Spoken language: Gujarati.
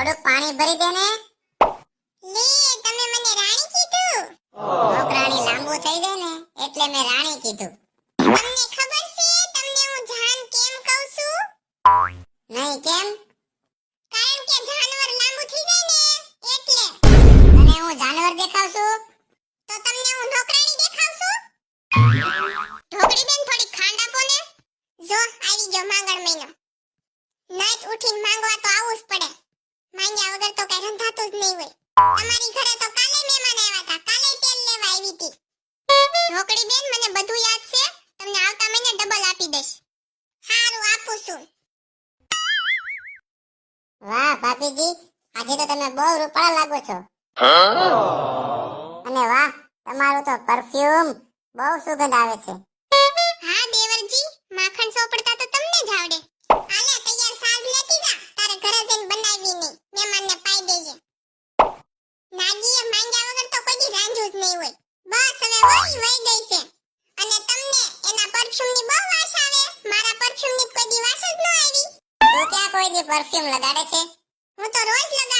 થોડુંક પાણી ભરી દે ને. લે તમે મને રાણી કીધું. નોકરાણી લાંબુ થઈ જાય ને એટલે મેં રાણી કીધું. તમને ખબર છે તમને હું જાન કેમ કહું છું? નહીં કેમ? કારણ કે જાનવર લાંબુ થઈ જાય ને એટલે. તને હું જાનવર દેખાવ છું? તો તમને હું નોકરાણી દેખાવ છું? ઢોકળી બેન થોડી ખાંડ આપો ને. જો આવી ગયો માંગણ મહિનો. નાઈટ ઉઠીને માંગવા તો આવવું જ પડે. માંગ્યા વગર તો કઈ રંધાતું જ નહીં હોય. તમારી ઘરે તો કાલે મહેમાન આવ્યા હતા. કાલે તેલ લેવા આવી હતી. ઢોકળી બેન મને બધું યાદ છે. તમને આવતા મહિને ડબલ આપી દઈશ. હારું આપું છું. વાહ ભાભીજી, આજે તો તમે બહુ રૂપાળા લાગો છો. અને વાહ, તમારું તો પરફ્યુમ બહુ સુગંધ આવે છે. હા દેવરજી, માખણ સોપડતા તો તમને જ આવડે. આલે તૈયાર સાજ લેતી જા. તારે ઘરે જઈને બનાવી નહીં. મહેમાનને પાઈ દેજે. નાગીએ માંગ્યા વગર તો કોઈ દી રાંધ્યું જ નહીં હોય. બસ હવે વહી ગઈ છે. અને તમને એના પરફ્યુમની બહુ વાસ આવે. મારા પરફ્યુમની કોઈ દી વાસ જ ન આવી. તું ક્યાં કોઈ દી પરફ્યુમ લગાડે છે? હું તો રોજ લગાડું.